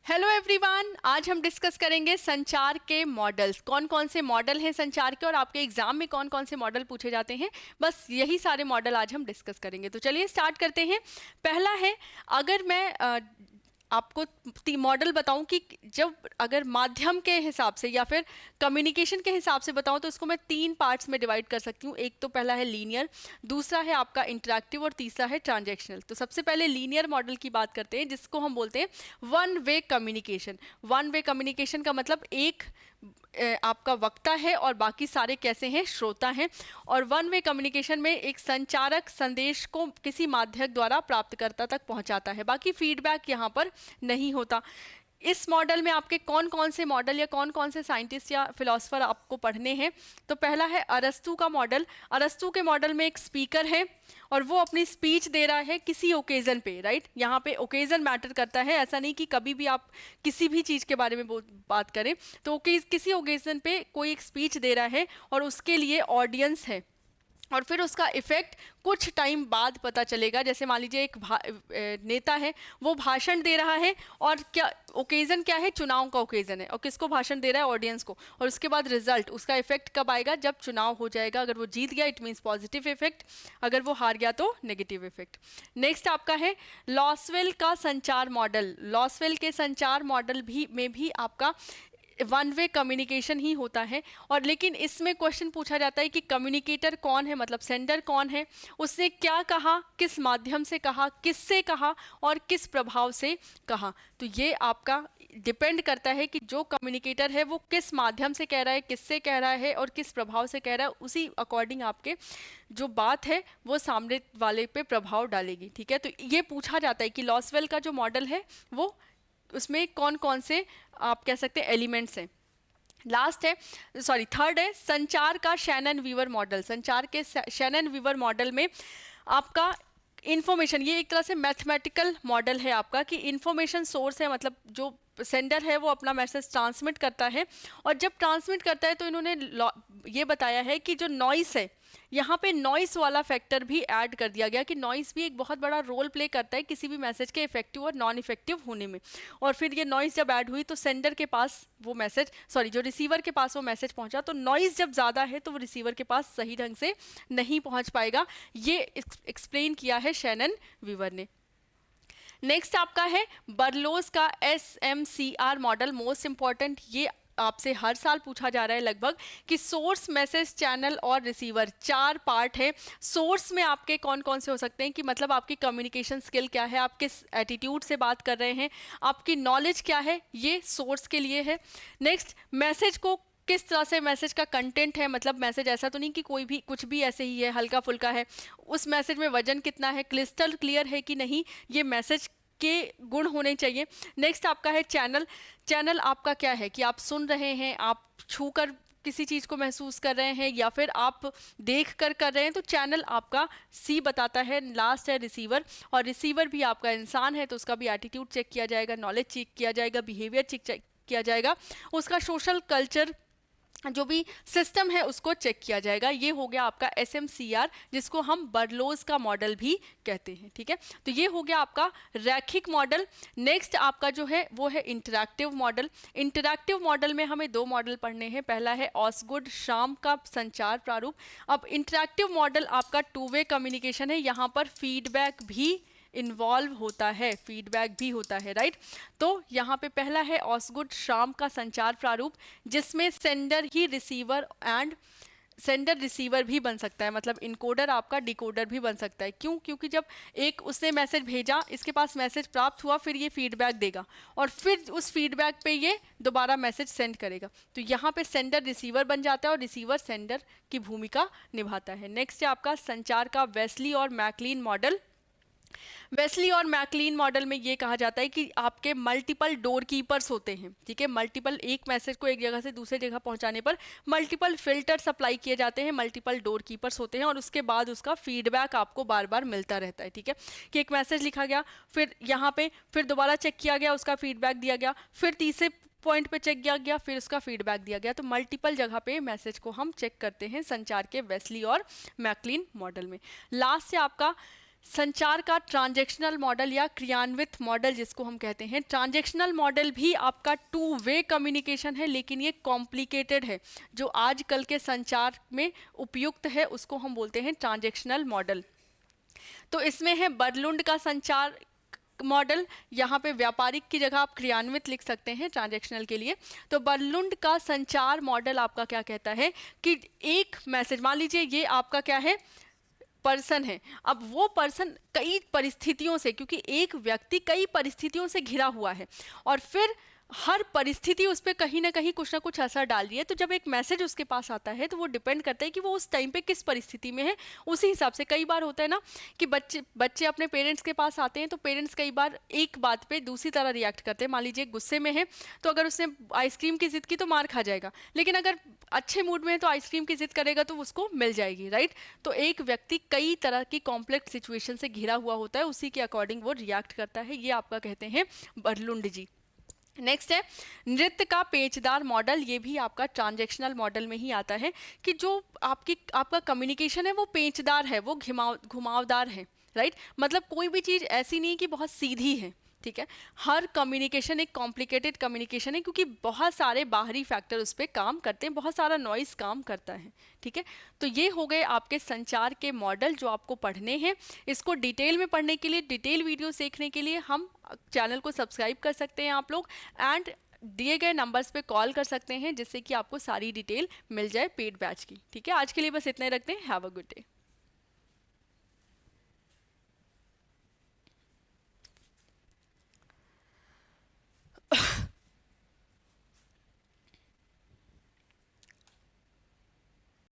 Hello everyone, आज हम discuss करेंगे संचार के मॉडल्स। कौन कौन से मॉडल हैं संचार के और आपके एग्जाम में कौन कौन से मॉडल पूछे जाते हैं। बस यही सारे मॉडल आज हम डिस्कस करेंगे। तो चलिए स्टार्ट करते हैं। पहला है, अगर मैं आपको मॉडल बताऊं कि जब अगर माध्यम के हिसाब से या फिर कम्युनिकेशन के हिसाब से बताऊं तो इसको मैं 3 पार्ट्स में डिवाइड कर सकती हूँ। एक तो पहला है लीनियर, दूसरा है आपका इंटरैक्टिव और तीसरा है ट्रांजैक्शनल। तो सबसे पहले लीनियर मॉडल की बात करते हैं, जिसको हम बोलते हैं one way communication. One way communication का मतलब एक आपका वक्ता है और बाकी सारे कैसे हैं, श्रोता हैं। और वन वे कम्युनिकेशन में एक संचारक संदेश को किसी माध्यम द्वारा प्राप्तकर्ता तक पहुंचाता है, बाकी फीडबैक यहाँ पर नहीं होता। इस मॉडल में आपके कौन कौन से मॉडल या कौन कौन से साइंटिस्ट या फिलोसफर आपको पढ़ने हैं। तो पहला है अरस्तू का मॉडल। अरस्तू के मॉडल में एक स्पीकर है और वो अपनी स्पीच दे रहा है किसी ओकेजन पे, राइट। यहाँ पे ओकेजन मैटर करता है, ऐसा नहीं कि कभी भी आप किसी भी चीज़ के बारे में बात करें। तो किसी ओकेजन पे कोई एक स्पीच दे रहा है और उसके लिए ऑडियंस है, और फिर उसका इफेक्ट कुछ टाइम बाद पता चलेगा। जैसे मान लीजिए एक नेता है, वो भाषण दे रहा है और क्या ओकेजन क्या है, चुनाव का ओकेजन है, और किसको भाषण दे रहा है, ऑडियंस को। और उसके बाद रिजल्ट, उसका इफेक्ट कब आएगा, जब चुनाव हो जाएगा। अगर वो जीत गया इट मीन्स पॉजिटिव इफेक्ट, अगर वो हार गया तो नेगेटिव इफेक्ट। नेक्स्ट आपका है लॉसवेल का संचार मॉडल। लॉसवेल के संचार मॉडल में भी आपका वन वे कम्युनिकेशन ही होता है। और लेकिन इसमें क्वेश्चन पूछा जाता है कि कम्युनिकेटर कौन है, मतलब सेंडर कौन है, उसने क्या कहा, किस माध्यम से कहा, किससे कहा और किस प्रभाव से कहा। तो ये आपका डिपेंड करता है कि जो कम्युनिकेटर है वो किस माध्यम से कह रहा है, किससे कह रहा है और किस प्रभाव से कह रहा है। उसी अकॉर्डिंग आपके जो बात है वो सामने वाले पे प्रभाव डालेगी, ठीक है। तो ये पूछा जाता है कि लॉसवेल का जो मॉडल है वो उसमें कौन कौन से आप कह सकते हैं एलिमेंट्स हैं। लास्ट है, सॉरी थर्ड है संचार का शैनन वीवर मॉडल। संचार के शैनन वीवर मॉडल में आपका इंफॉर्मेशन, ये एक तरह से मैथमेटिकल मॉडल है आपका, कि इंफॉर्मेशन सोर्स है, मतलब जो सेंडर है वो अपना मैसेज ट्रांसमिट करता है। और जब ट्रांसमिट करता है तो इन्होंने ये बताया है कि जो नॉइस है, यहाँ पे नॉइस वाला फैक्टर भी ऐड कर दिया गया कि नॉइस भी एक बहुत बड़ा रोल प्ले करता है किसी भी मैसेज के इफेक्टिव और नॉन इफेक्टिव होने में। और फिर ये नॉइस जब ऐड हुई तो सेंडर के पास वो मैसेज, सॉरी जो रिसीवर के पास वो मैसेज पहुंचा, तो नॉइस जब ज़्यादा है तो वो रिसीवर के पास सही ढंग से नहीं पहुंच पाएगा। ये एक्सप्लेन किया है शैनन वीवर ने। नेक्स्ट आपका है बर्लोस का SMCR मॉडल। मोस्ट इंपॉर्टेंट, ये आपसे हर साल पूछा जा रहा है लगभग, कि सोर्स, मैसेज, चैनल और रिसीवर, 4 पार्ट है। सोर्स में आपके कौन कौन से हो सकते हैं, कि मतलब आपकी कम्युनिकेशन स्किल क्या है, आप किस एटीट्यूड से बात कर रहे हैं, आपकी नॉलेज क्या है, ये सोर्स के लिए है। नेक्स्ट, मैसेज को किस तरह से, मैसेज का कंटेंट है, मतलब मैसेज ऐसा तो नहीं कि कोई भी कुछ भी ऐसे ही है, हल्का फुल्का है, उस मैसेज में वजन कितना है, क्रिस्टल क्लियर है कि नहीं, ये मैसेज के गुण होने चाहिए। नेक्स्ट आपका है चैनल। चैनल आपका क्या है, कि आप सुन रहे हैं, आप छूकर किसी चीज़ को महसूस कर रहे हैं या फिर आप देख कर रहे हैं, तो चैनल आपका C बताता है। लास्ट है रिसीवर, और रिसीवर भी आपका इंसान है तो उसका भी एटीट्यूड चेक किया जाएगा, नॉलेज चेक किया जाएगा, बिहेवियर चेक किया जाएगा, उसका सोशल कल्चर जो भी सिस्टम है उसको चेक किया जाएगा। ये हो गया आपका SMCR, जिसको हम बर्लोस का मॉडल भी कहते हैं, ठीक है। तो ये हो गया आपका रैखिक मॉडल। नेक्स्ट आपका जो है वो है इंटरैक्टिव मॉडल। इंटरैक्टिव मॉडल में हमें 2 मॉडल पढ़ने हैं। पहला है ऑसगुड शाम का संचार प्रारूप। अब इंटरैक्टिव मॉडल आपका 2 वे कम्युनिकेशन है, यहाँ पर फीडबैक भी इन्वॉल्व होता है, फीडबैक भी होता है, राइट। तो यहाँ पे पहला है ऑसगुड शाम का संचार प्रारूप, जिसमें sender he receiver and sender receiver भी बन सकता है, मतलब इनकोडर आपका डिकोडर भी बन सकता है। क्यों? क्योंकि जब एक उसने मैसेज भेजा, इसके पास मैसेज प्राप्त हुआ, फिर ये फीडबैक देगा और फिर उस फीडबैक पे ये दोबारा मैसेज सेंड करेगा। तो यहाँ पे सेंडर रिसीवर बन जाता है और रिसीवर सेंडर की भूमिका निभाता है। नेक्स्ट है आपका संचार का वेस्ली और मैकलीन मॉडल। वेस्ली और मैकलीन मॉडल में ये कहा जाता है कि आपके मल्टीपल डोर कीपर्स होते हैं, ठीक है। मल्टीपल, एक मैसेज को एक जगह से दूसरी जगह पहुंचाने पर मल्टीपल फिल्टर सप्लाई किए जाते हैं, मल्टीपल डोर कीपर्स होते हैं, और उसके बाद उसका फीडबैक आपको बार बार मिलता रहता है, ठीक है। कि एक मैसेज लिखा गया, फिर यहाँ पे फिर दोबारा चेक किया गया, उसका फीडबैक दिया गया, फिर तीसरे पॉइंट पे चेक किया गया, फिर उसका फीडबैक दिया गया। तो मल्टीपल जगह पे मैसेज को हम चेक करते हैं संचार के वेस्ली और मैकलीन मॉडल में। लास्ट है आपका संचार का ट्रांजैक्शनल मॉडल या क्रियान्वित मॉडल जिसको हम कहते हैं। ट्रांजैक्शनल मॉडल भी आपका टू वे कम्युनिकेशन है, लेकिन ये कॉम्प्लिकेटेड है। जो आजकल के संचार में उपयुक्त है उसको हम बोलते हैं ट्रांजैक्शनल मॉडल। तो इसमें है बर्लुंड का संचार मॉडल, यहाँ पे व्यापारिक की जगह आप क्रियान्वित लिख सकते हैं ट्रांजैक्शनल के लिए। तो बर्लुंड का संचार मॉडल आपका क्या कहता है कि एक मैसेज, मान लीजिए ये आपका क्या है, पर्सन है। अब वो पर्सन कई परिस्थितियों से, क्योंकि एक व्यक्ति कई परिस्थितियों से घिरा हुआ है और फिर हर परिस्थिति उस पर कहीं ना कहीं कुछ ना कुछ असर डाल रही है। तो जब एक मैसेज उसके पास आता है तो वो डिपेंड करता है कि वो उस टाइम पे किस परिस्थिति में है, उसी हिसाब से। कई बार होता है ना कि बच्चे अपने पेरेंट्स के पास आते हैं तो पेरेंट्स कई बार एक बात पे दूसरी तरह रिएक्ट करते हैं। मान लीजिए गुस्से में है तो अगर उसने आइसक्रीम की जिद की तो मार खा जाएगा, लेकिन अगर अच्छे मूड में है तो आइसक्रीम की जिद करेगा तो उसको मिल जाएगी, राइट। तो एक व्यक्ति कई तरह की कॉम्प्लेक्स सिचुएशन से घिरा हुआ होता है, उसी के अकॉर्डिंग वो रिएक्ट करता है। ये आपका कहते हैं बर्लुंड जी। नेक्स्ट है नृत्य का पेचदार मॉडल। ये भी आपका ट्रांजैक्शनल मॉडल में ही आता है कि जो आपका कम्युनिकेशन है वो पेचदार है, वो घुमावदार है, राइट। मतलब कोई भी चीज़ ऐसी नहीं कि बहुत सीधी है, ठीक है। हर कम्युनिकेशन एक कॉम्प्लिकेटेड कम्युनिकेशन है, क्योंकि बहुत सारे बाहरी फैक्टर उस पर काम करते हैं, बहुत सारा नॉइस काम करता है, ठीक है। तो ये हो गए आपके संचार के मॉडल जो आपको पढ़ने हैं। इसको डिटेल में पढ़ने के लिए, डिटेल वीडियो देखने के लिए हम चैनल को सब्सक्राइब कर सकते हैं आप लोग, एंड दिए गए नंबर्स पे कॉल कर सकते हैं जिससे कि आपको सारी डिटेल मिल जाए पेड बैच की, ठीक है। आज के लिए बस इतना ही रखते हैं। Have a good day.